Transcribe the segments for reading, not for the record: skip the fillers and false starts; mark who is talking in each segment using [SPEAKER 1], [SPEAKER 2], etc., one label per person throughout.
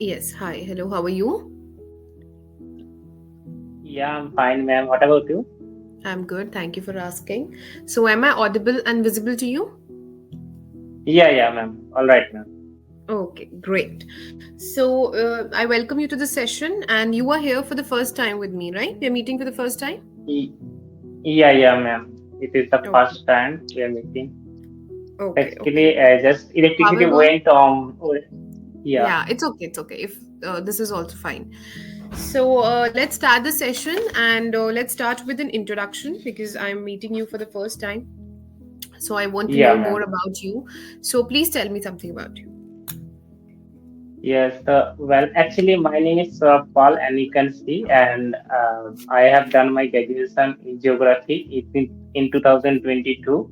[SPEAKER 1] Yes, hi. Hello, how are you?
[SPEAKER 2] Yeah, I'm fine, ma'am. What about you?
[SPEAKER 1] I'm good. Thank you for asking. So, am I audible and visible to you?
[SPEAKER 2] Yeah, ma'am. All right, ma'am.
[SPEAKER 1] Okay, great. So, I welcome you to the session, and you are here for the first time with me, right? We're meeting for the first time?
[SPEAKER 2] Y- yeah, ma'am. It is the
[SPEAKER 1] Okay,
[SPEAKER 2] first time we are meeting.
[SPEAKER 1] okay.
[SPEAKER 2] Actually, just electricity
[SPEAKER 1] However,
[SPEAKER 2] went yeah,
[SPEAKER 1] yeah, it's okay. If this is also fine. So, let's start the session and let's start with an introduction because I'm meeting you for the first time. So, I want to
[SPEAKER 2] yeah,
[SPEAKER 1] know more
[SPEAKER 2] ma'am.
[SPEAKER 1] about you. So, please tell me something about you.
[SPEAKER 2] Yes, well, actually, my name is Paul, and you can see, and I have done my graduation in geography in 2022,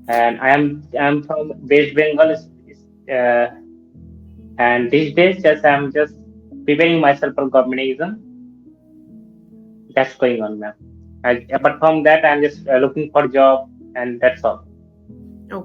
[SPEAKER 2] and I'm from West Bengal, uh, and these days, just I'm just preparing myself for government exam. That's going on, ma'am. Apart from that, I'm just looking for job, and that's all.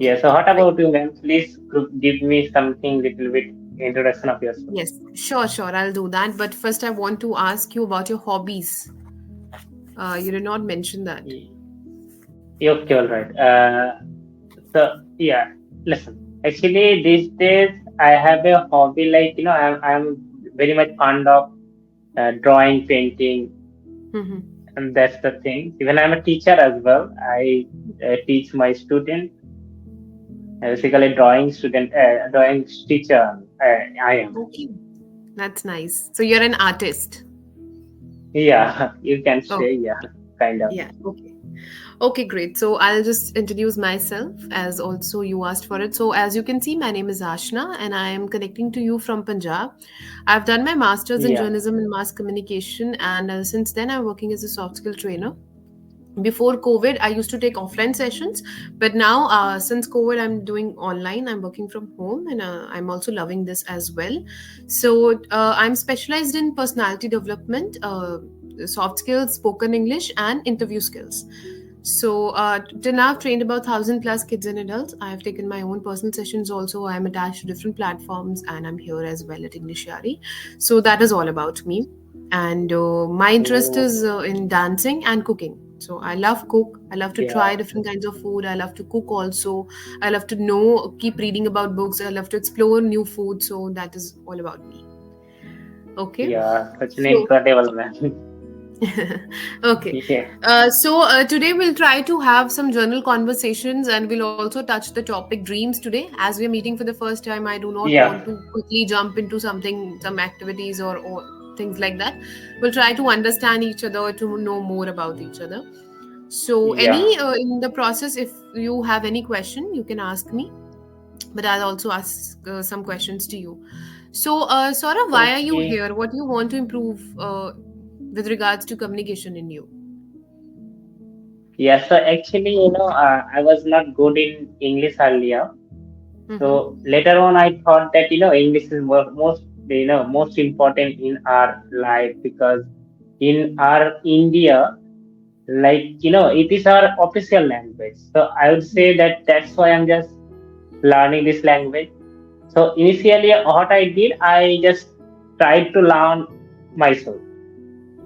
[SPEAKER 2] Yeah.
[SPEAKER 1] Okay,
[SPEAKER 2] So, what
[SPEAKER 1] great.
[SPEAKER 2] about you, ma'am? Please give me something little bit introduction of yourself.
[SPEAKER 1] Yes, sure, I'll do that. But first, I want to ask you about your hobbies. You did not mention that.
[SPEAKER 2] Y- Okay, all right. Yeah, listen. Actually, these days I have a hobby like I'm very much fond of drawing, painting,
[SPEAKER 1] Mm-hmm.
[SPEAKER 2] and that's the thing. Even I'm a teacher as well. I teach my student. Basically, drawing student, drawing teacher. I am.
[SPEAKER 1] Okay, that's nice. So you're an artist.
[SPEAKER 2] Yeah, you can
[SPEAKER 1] Oh,
[SPEAKER 2] say, yeah, kind of.
[SPEAKER 1] yeah. Okay. Okay, great. So I'll just introduce myself as also you asked for it. So as you can see, my name is Ashna and I am connecting to you from Punjab. I've done my master's in
[SPEAKER 2] Yeah,
[SPEAKER 1] journalism and mass communication, and since then I'm working as a soft skill trainer. Before COVID, I used to take offline sessions, but now since COVID, I'm doing online. I'm working from home, and I'm also loving this as well. So I'm specialized in personality development, soft skills, spoken English, and interview skills. So till now, I've trained about 1,000 plus kids and adults. I've taken my own personal sessions also. I'm attached to different platforms, and I'm here as well at English Yari. So that is all about me. And my interest
[SPEAKER 2] so
[SPEAKER 1] is in dancing and cooking. So I love cook. I love to try
[SPEAKER 2] yeah,
[SPEAKER 1] different kinds of food. I love to cook also. I love to know, keep reading about books. I love to explore new food. So that is all about me. Okay.
[SPEAKER 2] yeah, such an
[SPEAKER 1] So
[SPEAKER 2] incredible man.
[SPEAKER 1] okay.
[SPEAKER 2] Yeah,
[SPEAKER 1] So today we'll try to have some journal conversations and we'll also touch the topic dreams today. As we're meeting for the first time, I do not
[SPEAKER 2] yeah,
[SPEAKER 1] want to quickly jump into something, some activities or things like that. We'll try to understand each other, to know more about each other. So,
[SPEAKER 2] yeah.
[SPEAKER 1] any in the process, if you have any question, you can ask me, but I'll also ask some questions to you. So, Saurabh, why are you
[SPEAKER 2] Okay.
[SPEAKER 1] here? What do you want to improve with regards to communication in you?
[SPEAKER 2] Yeah, so actually, I was not good in English earlier. So
[SPEAKER 1] Mm-hmm.
[SPEAKER 2] later on, I thought that, English is most important in our life because in our India, like, it is our official language. So I would say that that's why I'm just learning this language. So initially, what I did, I just tried to learn myself.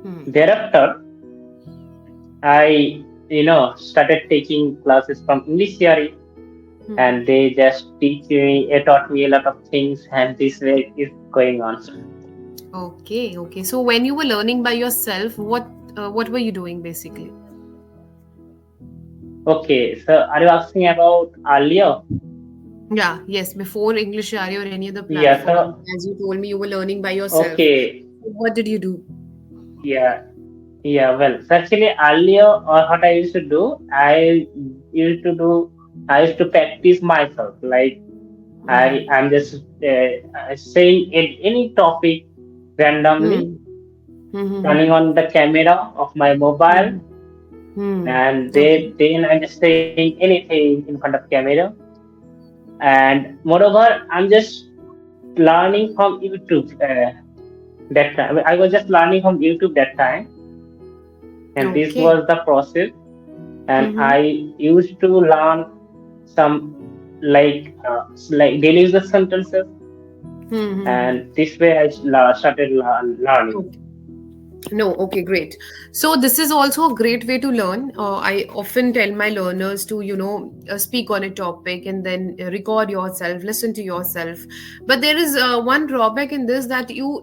[SPEAKER 1] Hmm.
[SPEAKER 2] Thereafter, I, started taking classes from English theory, and
[SPEAKER 1] Hmm.
[SPEAKER 2] they just taught me a lot of things, and this way is going on.
[SPEAKER 1] Okay. So when you were learning by yourself, what were you doing basically?
[SPEAKER 2] Okay, so are you asking about earlier?
[SPEAKER 1] Yeah, yes, before English Ari or any other
[SPEAKER 2] Yeah,
[SPEAKER 1] platform,
[SPEAKER 2] so,
[SPEAKER 1] as you told me, you were learning by yourself.
[SPEAKER 2] okay,
[SPEAKER 1] What did you do?
[SPEAKER 2] yeah, yeah, well, so actually earlier, what I used to do, used to do, I used to practice myself. Like, I'm
[SPEAKER 1] Mm-hmm.
[SPEAKER 2] just saying any topic randomly,
[SPEAKER 1] Hmm.
[SPEAKER 2] turning
[SPEAKER 1] Hmm.
[SPEAKER 2] on the camera of my mobile,
[SPEAKER 1] Hmm. Hmm.
[SPEAKER 2] and
[SPEAKER 1] Okay.
[SPEAKER 2] then I'm just saying anything in front of camera. And moreover, I'm just learning from YouTube. That time, I was just learning from YouTube that time, and this
[SPEAKER 1] Okay.
[SPEAKER 2] was the process. And
[SPEAKER 1] Mm-hmm.
[SPEAKER 2] I used to learn some like daily user sentences,
[SPEAKER 1] Hmm.
[SPEAKER 2] and this way I started learning.
[SPEAKER 1] Okay. No, okay, great. So this is also a great way to learn. I often tell my learners to, speak on a topic and then record yourself, listen to yourself. But there is one drawback in this, that you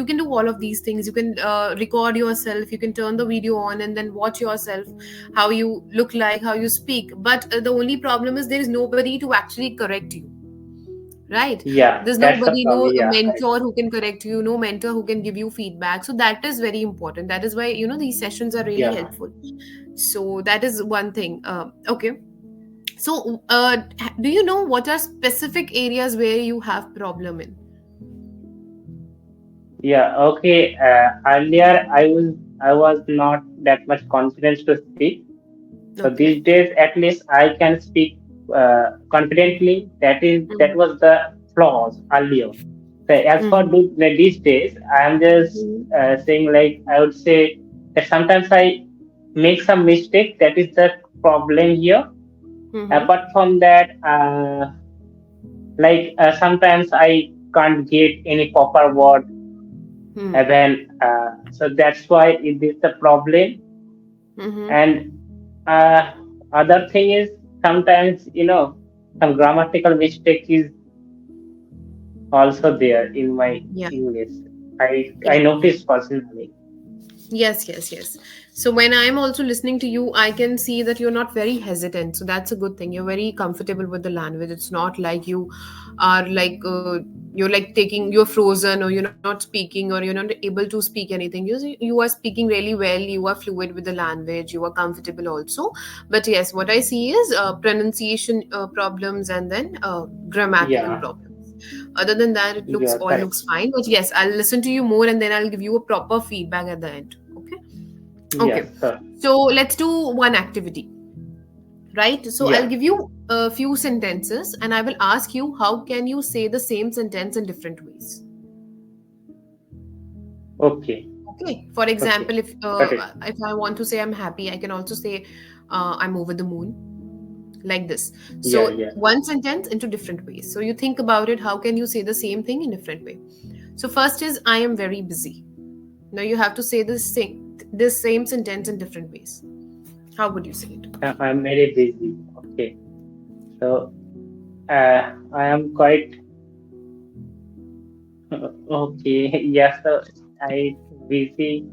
[SPEAKER 1] can do all of these things. You can record yourself, you can turn the video on and then watch yourself, how you look like, how you speak. But the only problem is there is nobody to actually correct you, right?
[SPEAKER 2] Yeah,
[SPEAKER 1] There's
[SPEAKER 2] that's the
[SPEAKER 1] nobody, no
[SPEAKER 2] problem. Yeah, right.
[SPEAKER 1] mentor who can correct you, no mentor who can give you feedback. So that is very important. That is why, these sessions are really
[SPEAKER 2] Yeah,
[SPEAKER 1] helpful. So that is one thing. Okay. So do you know what are specific areas where you have problem in?
[SPEAKER 2] yeah. Okay. Earlier, I was not that much confident to speak. So
[SPEAKER 1] Okay.
[SPEAKER 2] these days, at least I can speak confidently. That
[SPEAKER 1] Mm-hmm.
[SPEAKER 2] was the flaws earlier. So as for
[SPEAKER 1] Mm-hmm.
[SPEAKER 2] these days, I am just saying, like, I would say that sometimes I make some mistake. That is the problem here.
[SPEAKER 1] Mm-hmm.
[SPEAKER 2] Apart from that, sometimes I can't get any proper word.
[SPEAKER 1] Mm-hmm.
[SPEAKER 2] Even so that's why it is the problem.
[SPEAKER 1] Mm-hmm.
[SPEAKER 2] And uh, other thing is sometimes some grammatical mistake is also there in my
[SPEAKER 1] Yeah.
[SPEAKER 2] English. I
[SPEAKER 1] Yeah.
[SPEAKER 2] noticed personally.
[SPEAKER 1] Yes, yes, yes. So when I'm also listening to you, I can see that you're not very hesitant. So that's a good thing. You're very comfortable with the language. It's not like you are like you're like taking you're frozen, or you're not speaking, or you're not able to speak anything. You are speaking really well. You are fluid with the language. You are comfortable also. But yes, what I see is pronunciation problems, and then grammatical
[SPEAKER 2] Yeah,
[SPEAKER 1] problems. Other than that, it looks
[SPEAKER 2] you are
[SPEAKER 1] all
[SPEAKER 2] correct.
[SPEAKER 1] looks fine. But yes, I'll listen to you more and then I'll give you a proper feedback at the end. Okay. Okay.
[SPEAKER 2] Yes, sir.
[SPEAKER 1] So let's do one activity, right? So I'll
[SPEAKER 2] Yeah.
[SPEAKER 1] give you a few sentences and I will ask you how can you say the same sentence in different ways.
[SPEAKER 2] Okay.
[SPEAKER 1] Okay. For
[SPEAKER 2] Okay.
[SPEAKER 1] example,
[SPEAKER 2] Got it.
[SPEAKER 1] if I want to say I'm happy, I can also say I'm over the moon, like this.
[SPEAKER 2] Yeah.
[SPEAKER 1] So
[SPEAKER 2] Yeah.
[SPEAKER 1] one sentence into different ways. So you think about it. How can you say the same thing in different way? So first is I am very busy. Now you have to say this same sentence in different ways. How would you say it?
[SPEAKER 2] I'm very busy. Okay. So I am quite okay. Yes. So I busy.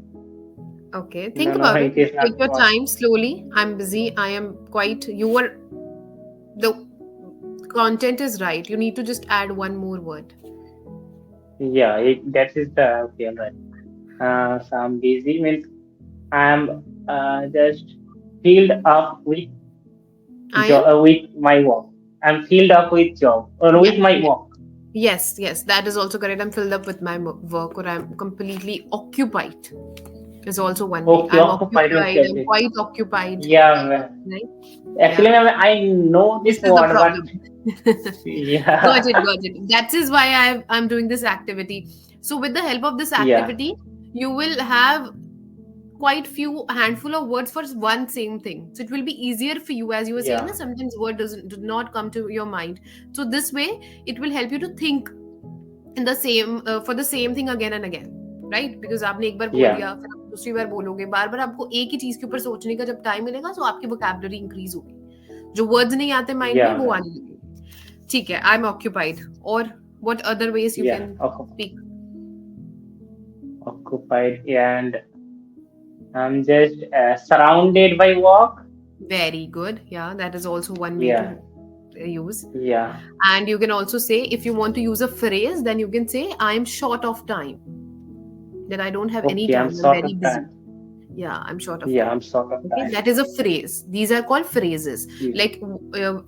[SPEAKER 1] Okay,
[SPEAKER 2] No,
[SPEAKER 1] think
[SPEAKER 2] no.
[SPEAKER 1] about it.
[SPEAKER 2] It is not
[SPEAKER 1] Take your
[SPEAKER 2] possible.
[SPEAKER 1] time slowly. I'm busy. I am quite. You are. The content is right. You need to just add one more word.
[SPEAKER 2] Yeah. That is the okay. All right. So I'm busy means I'm just filled up with
[SPEAKER 1] I am.
[SPEAKER 2] with my work. I'm filled up with job or
[SPEAKER 1] Yeah.
[SPEAKER 2] with my
[SPEAKER 1] Yeah.
[SPEAKER 2] work.
[SPEAKER 1] Yes. Yes. That is also correct. I'm filled up with my work, or I'm completely occupied. Is also one way.
[SPEAKER 2] Okay,
[SPEAKER 1] I'm
[SPEAKER 2] occupied.
[SPEAKER 1] occupied.
[SPEAKER 2] Okay,
[SPEAKER 1] I'm
[SPEAKER 2] okay.
[SPEAKER 1] quite occupied.
[SPEAKER 2] Yeah, ma'am.
[SPEAKER 1] Right.
[SPEAKER 2] Actually,
[SPEAKER 1] Yeah.
[SPEAKER 2] ma'am, I know
[SPEAKER 1] This
[SPEAKER 2] this
[SPEAKER 1] is the
[SPEAKER 2] word, but
[SPEAKER 1] problem. Got it,
[SPEAKER 2] yeah,
[SPEAKER 1] got it. That is why I'm doing this activity. So with the help of this
[SPEAKER 2] yeah,
[SPEAKER 1] activity, you will have quite few handful of words for one same thing. So it will be easier for you, as you were saying.
[SPEAKER 2] yeah,
[SPEAKER 1] That sometimes word do not come to your mind. So this way, it will help you to think in the same for the same thing again and again, right? Because आपने एक बार बोल
[SPEAKER 2] yeah,
[SPEAKER 1] दिया, फिर आप दूसरी बार बोलोगे, बार बार आपको एक ही चीज के ऊपर सोचने का जब टाइम मिलेगा, तो आपकी वोकैबुलरी इंक्रीज होगी, जो वर्ड्स नहीं आते माइंड में
[SPEAKER 2] yeah,
[SPEAKER 1] वो
[SPEAKER 2] ma'am.
[SPEAKER 1] आने लगेंगे. ठीक है, आई एम ऑक्यूपाइड. और what other ways you
[SPEAKER 2] Yeah,
[SPEAKER 1] can speak?
[SPEAKER 2] occupied, and I'm just surrounded by work.
[SPEAKER 1] Very good. Yeah, that is also one way
[SPEAKER 2] Yeah,
[SPEAKER 1] to use.
[SPEAKER 2] yeah.
[SPEAKER 1] And you can also say, if you want to use a phrase, then you can say, I am short of time. That I don't have any
[SPEAKER 2] Okay, I'm
[SPEAKER 1] time. I'm
[SPEAKER 2] short
[SPEAKER 1] very
[SPEAKER 2] of
[SPEAKER 1] busy.
[SPEAKER 2] time.
[SPEAKER 1] Yeah, I'm short of
[SPEAKER 2] Yeah,
[SPEAKER 1] time.
[SPEAKER 2] I'm short of
[SPEAKER 1] Okay,
[SPEAKER 2] time.
[SPEAKER 1] that is a phrase. These are called phrases.
[SPEAKER 2] Yeah,
[SPEAKER 1] Like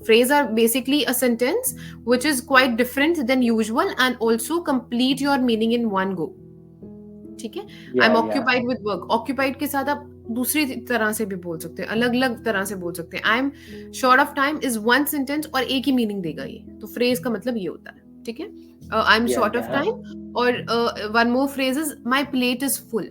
[SPEAKER 1] phrase are basically a sentence which is quite different than usual and also complete your meaning in one go. ठीक है. I am
[SPEAKER 2] yeah, yeah.
[SPEAKER 1] Occupied with work. Occupied के साथ आप दूसरी तरह से भी बोल सकते हैं, अलग अलग तरह से बोल सकते हैं. I am short of time is one sentence और एक ही मीनिंग देगा ये. तो फ्रेज का मतलब ये होता है. ठीक है. I am
[SPEAKER 2] Yeah,
[SPEAKER 1] short of
[SPEAKER 2] yeah.
[SPEAKER 1] Time. और one more phrase is my plate is full.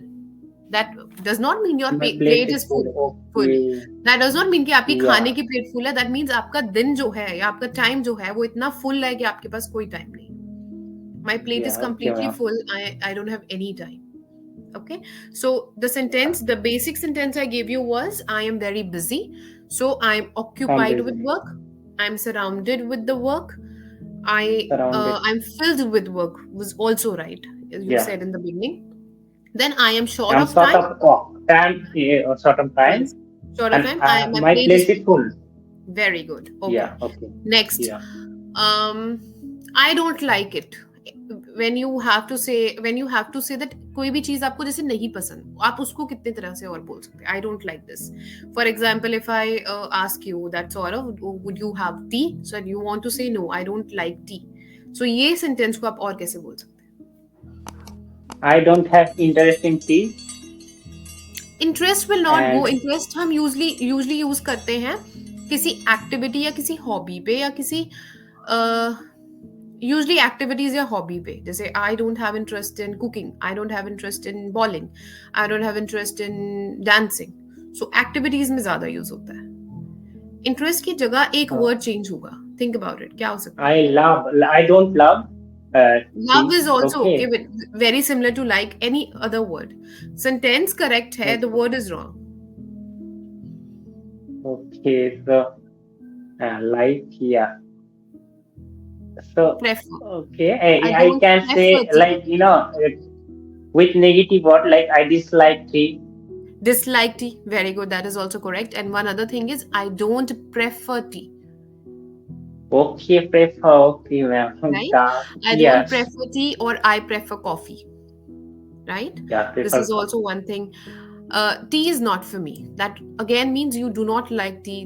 [SPEAKER 1] That does not mean your
[SPEAKER 2] My plate
[SPEAKER 1] plate
[SPEAKER 2] is
[SPEAKER 1] is
[SPEAKER 2] full.
[SPEAKER 1] Full. Full.
[SPEAKER 2] Okay.
[SPEAKER 1] That does not mean कि आपकी खाने
[SPEAKER 2] Yeah,
[SPEAKER 1] की plate full है. That means आपका दिन जो है या आपका टाइम जो है वो इतना फुल है कि आपके पास कोई टाइम नहीं. My plate is
[SPEAKER 2] Yeah. Okay,
[SPEAKER 1] completely
[SPEAKER 2] ma'am.
[SPEAKER 1] full. I don't have any time. Okay. So the
[SPEAKER 2] Yeah.
[SPEAKER 1] sentence, the basic sentence I gave you was, I am very busy. So I'm
[SPEAKER 2] I'm
[SPEAKER 1] occupied with
[SPEAKER 2] busy.
[SPEAKER 1] work. I'm surrounded with the work.
[SPEAKER 2] Surrounded.
[SPEAKER 1] I'm filled with work was also right, as you
[SPEAKER 2] Yeah.
[SPEAKER 1] said in the beginning. Then I am short
[SPEAKER 2] I'm
[SPEAKER 1] of
[SPEAKER 2] sort
[SPEAKER 1] time.
[SPEAKER 2] of time, sort of time,
[SPEAKER 1] Yes. Short of
[SPEAKER 2] and
[SPEAKER 1] time. My
[SPEAKER 2] my
[SPEAKER 1] plate is
[SPEAKER 2] place is
[SPEAKER 1] full.
[SPEAKER 2] full.
[SPEAKER 1] Very good. Okay.
[SPEAKER 2] Yeah. Okay.
[SPEAKER 1] Next.
[SPEAKER 2] Yeah.
[SPEAKER 1] um I don't like it. When you have to say that कोई भी चीज आपको जैसे नहीं पसंद, आप उसको कितने तरह से और बोल सकते हैं? I don't like this. For example, if I ask you that sort of, would you have tea, so you want to say no, I don't like tea. So ये sentence को आप और कैसे बोल सकते हैं?
[SPEAKER 2] I don't have interest in tea,
[SPEAKER 1] interest will not go.
[SPEAKER 2] and
[SPEAKER 1] interest हम usually use करते हैं किसी एक्टिविटी या किसी हॉबी पे या किसी यूजली एक्टिविटीज या हॉबी पे. जैसे I don't have interest in cooking, I don't have interest in bowling, I don't have interest in dancing. So activities में ज्यादा यूज होता है. इंटरेस्ट की जगह एक
[SPEAKER 2] uh,
[SPEAKER 1] वर्ड चेंज होगा. थिंक अबाउट इट, क्या हो सकता है?
[SPEAKER 2] I love. I don't love
[SPEAKER 1] Love
[SPEAKER 2] tea.
[SPEAKER 1] is also okay
[SPEAKER 2] Okay.
[SPEAKER 1] with, very similar to like any other word. Sentence correct है, the
[SPEAKER 2] Okay.
[SPEAKER 1] word is wrong.
[SPEAKER 2] Okay. So, like, yeah. So,
[SPEAKER 1] Prefer.
[SPEAKER 2] okay.
[SPEAKER 1] I
[SPEAKER 2] I
[SPEAKER 1] don't
[SPEAKER 2] can
[SPEAKER 1] prefer
[SPEAKER 2] say,
[SPEAKER 1] tea.
[SPEAKER 2] like, with negative word, like I dislike tea.
[SPEAKER 1] Dislike tea. Very good. That is also correct. And one other thing is, I don't prefer tea.
[SPEAKER 2] Okay, prefer. Okay, ma'am.
[SPEAKER 1] Right?
[SPEAKER 2] That,
[SPEAKER 1] I don't
[SPEAKER 2] yes.
[SPEAKER 1] prefer tea or I prefer coffee. Right?
[SPEAKER 2] Yeah,
[SPEAKER 1] This
[SPEAKER 2] prefer
[SPEAKER 1] is
[SPEAKER 2] coffee.
[SPEAKER 1] also one thing. Tea is not for me. That again means you do not like tea.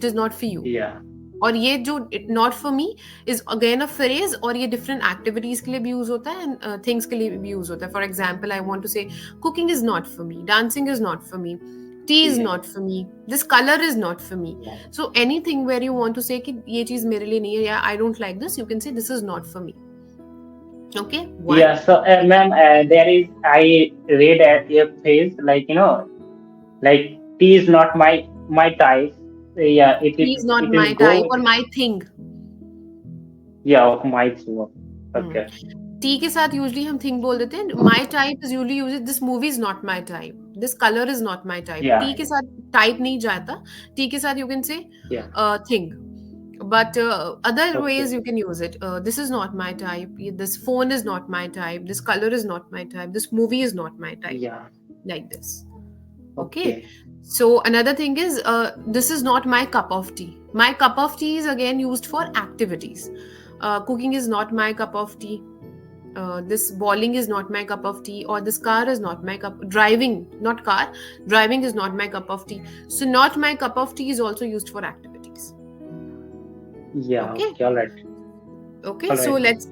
[SPEAKER 1] It is not for you.
[SPEAKER 2] Yeah.
[SPEAKER 1] और ये जो not for me is again a phrase, और ये different activities के लिए भी use होता है एंड थिंग्स के लिए भी यूज होता है. For example, I want to say cooking is not for me, dancing is not for me, tea is
[SPEAKER 2] Yeah.
[SPEAKER 1] Not for me, this colour is not for me.
[SPEAKER 2] Yeah.
[SPEAKER 1] So anything where you want to say कि ये चीज मेरे लिए नहीं है या I don't like this, you can say this is not for me. Okay. One.
[SPEAKER 2] Yeah. So, ma'am, there is, I read a phrase like, like tea is not my type. Yeah,
[SPEAKER 1] T is not
[SPEAKER 2] it is
[SPEAKER 1] my
[SPEAKER 2] go
[SPEAKER 1] type
[SPEAKER 2] with,
[SPEAKER 1] और my thing.
[SPEAKER 2] yeah, of my thing. Okay.
[SPEAKER 1] T के साथ usually हम thing बोल देते हैं. माई type is usually use, this movie is not my type, this colour is not my type.
[SPEAKER 2] Yeah.
[SPEAKER 1] T के साथ type नहीं जाता. टी के साथ यू कैन से
[SPEAKER 2] Yeah.
[SPEAKER 1] Thing. But other
[SPEAKER 2] Okay.
[SPEAKER 1] ways you can use it. This is not my type. This phone is not my type. This color is not my type. This movie is not my type.
[SPEAKER 2] Yeah.
[SPEAKER 1] Like this. Okay.
[SPEAKER 2] Okay.
[SPEAKER 1] So another thing is, this is not my cup of tea. My cup of tea is again used for activities. Cooking is not my cup of tea. This bowling is not my cup of tea, or this car is not my cup. Driving, not car. Driving is not my cup of tea. So not my cup of tea is also used for activities.
[SPEAKER 2] Yeah.
[SPEAKER 1] Okay.
[SPEAKER 2] Okay. All right.
[SPEAKER 1] Okay,
[SPEAKER 2] All
[SPEAKER 1] so
[SPEAKER 2] right.
[SPEAKER 1] let's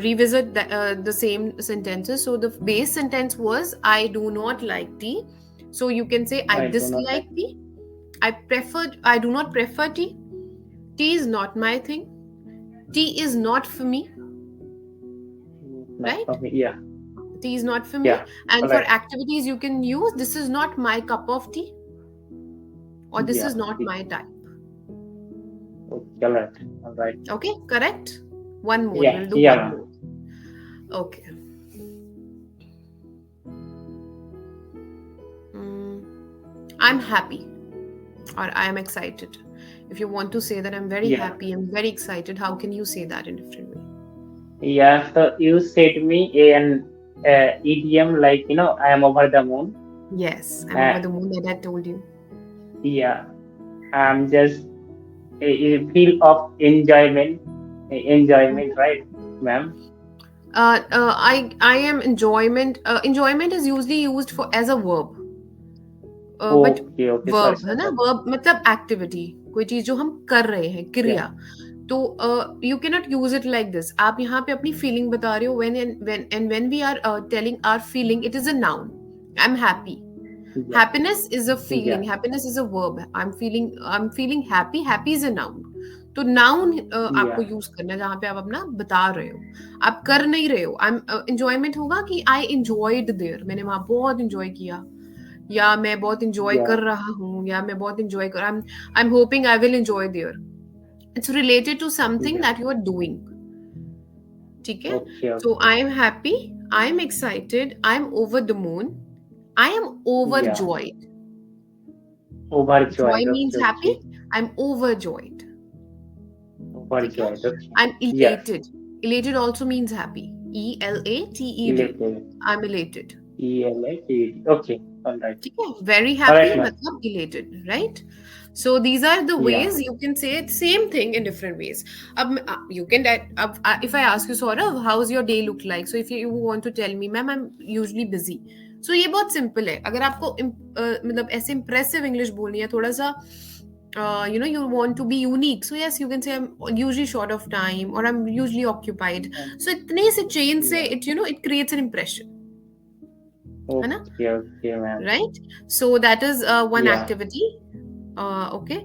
[SPEAKER 1] revisit the same sentences. So the base sentence was, I do not like tea. So you can say, I
[SPEAKER 2] I do not
[SPEAKER 1] dislike
[SPEAKER 2] like.
[SPEAKER 1] tea. I do not prefer tea. Tea is not my thing. Tea is not for me,
[SPEAKER 2] Not
[SPEAKER 1] right?
[SPEAKER 2] for me. Yeah.
[SPEAKER 1] Tea is not for me.
[SPEAKER 2] Yeah.
[SPEAKER 1] And
[SPEAKER 2] All
[SPEAKER 1] for
[SPEAKER 2] right.
[SPEAKER 1] activities, you can use, this is not my cup of tea, or this
[SPEAKER 2] Yeah.
[SPEAKER 1] is not my type.
[SPEAKER 2] Okay. All right. All right.
[SPEAKER 1] Okay, correct? One more.
[SPEAKER 2] Yeah.
[SPEAKER 1] We'll do
[SPEAKER 2] Yeah,
[SPEAKER 1] one
[SPEAKER 2] ma'am.
[SPEAKER 1] more. Okay. Mm, I'm happy, or I am excited. If you want to say that I'm very
[SPEAKER 2] Yeah.
[SPEAKER 1] happy, I'm very excited, how can you say that in a different way?
[SPEAKER 2] Yeah. So you said me an idiom like, I am over the moon.
[SPEAKER 1] Yes, I'm
[SPEAKER 2] Uh,
[SPEAKER 1] over the moon that I told you.
[SPEAKER 2] yeah. I'm just a feel of enjoyment, right, ma'am?
[SPEAKER 1] I am enjoyment. Enjoyment is usually used for as a verb. But
[SPEAKER 2] Okay. Okay. Sorry.
[SPEAKER 1] verb है
[SPEAKER 2] Sorry.
[SPEAKER 1] ना,
[SPEAKER 2] Sorry.
[SPEAKER 1] verb मतलब activity, कोई चीज जो हम कर रहे हैं,
[SPEAKER 2] Yeah.
[SPEAKER 1] क्रिया. तो you cannot use it like this. आप यहाँ पे अपनी feeling बता रहे हो. When we are telling our feeling, it is a noun. I'm happy.
[SPEAKER 2] Yeah.
[SPEAKER 1] Happiness is a
[SPEAKER 2] Yeah.
[SPEAKER 1] feeling. Happiness is a verb. I'm feeling happy. Happy is a noun. तो noun आपको
[SPEAKER 2] Yeah.
[SPEAKER 1] Use करना है जहाँ पे आप अपना बता रहे हो, आप कर नहीं रहे हो. enjoyment होगा कि I enjoyed there, मैंने वहां बहुत enjoy किया, या मैं बहुत enjoy
[SPEAKER 2] Yeah.
[SPEAKER 1] कर रहा हूँ, या मैं बहुत enjoy कर, I'm hoping I will enjoy there. It's related to something
[SPEAKER 2] Yeah.
[SPEAKER 1] that you are doing. ठीक है.
[SPEAKER 2] Okay,
[SPEAKER 1] So
[SPEAKER 2] okay.
[SPEAKER 1] I am happy, I am excited, I am over the moon, I am
[SPEAKER 2] Yeah.
[SPEAKER 1] overjoyed. Joy
[SPEAKER 2] Overjoyed.
[SPEAKER 1] means
[SPEAKER 2] Okay,
[SPEAKER 1] happy.
[SPEAKER 2] okay.
[SPEAKER 1] I'm overjoyed. ठीक है.
[SPEAKER 2] Overjoyed. Okay.
[SPEAKER 1] I'm
[SPEAKER 2] Yes.
[SPEAKER 1] elated. Elated also means happy. Elated.
[SPEAKER 2] Elated.
[SPEAKER 1] I'm elated.
[SPEAKER 2] Elated. Okay. All right.
[SPEAKER 1] ठीक है. Very
[SPEAKER 2] All
[SPEAKER 1] happy
[SPEAKER 2] right, ma'am.
[SPEAKER 1] मतलब elated, right? So these are the
[SPEAKER 2] Yeah.
[SPEAKER 1] ways you can say it same thing in different ways. You can if I ask you Saurav, how's your day look like? So if you want to tell me, ma'am, I'm usually busy. So ये बहुत simple है. अगर आपको मतलब ऐसे impressive English बोलनी है थोड़ा सा you want to be unique. So yes, you can say I'm usually short of time or I'm usually occupied. So इतने से chain से
[SPEAKER 2] Yeah.
[SPEAKER 1] it creates an impression. है ना?
[SPEAKER 2] Okay, okay, ma'am.
[SPEAKER 1] Right? So that is one
[SPEAKER 2] Yeah.
[SPEAKER 1] activity. Okay.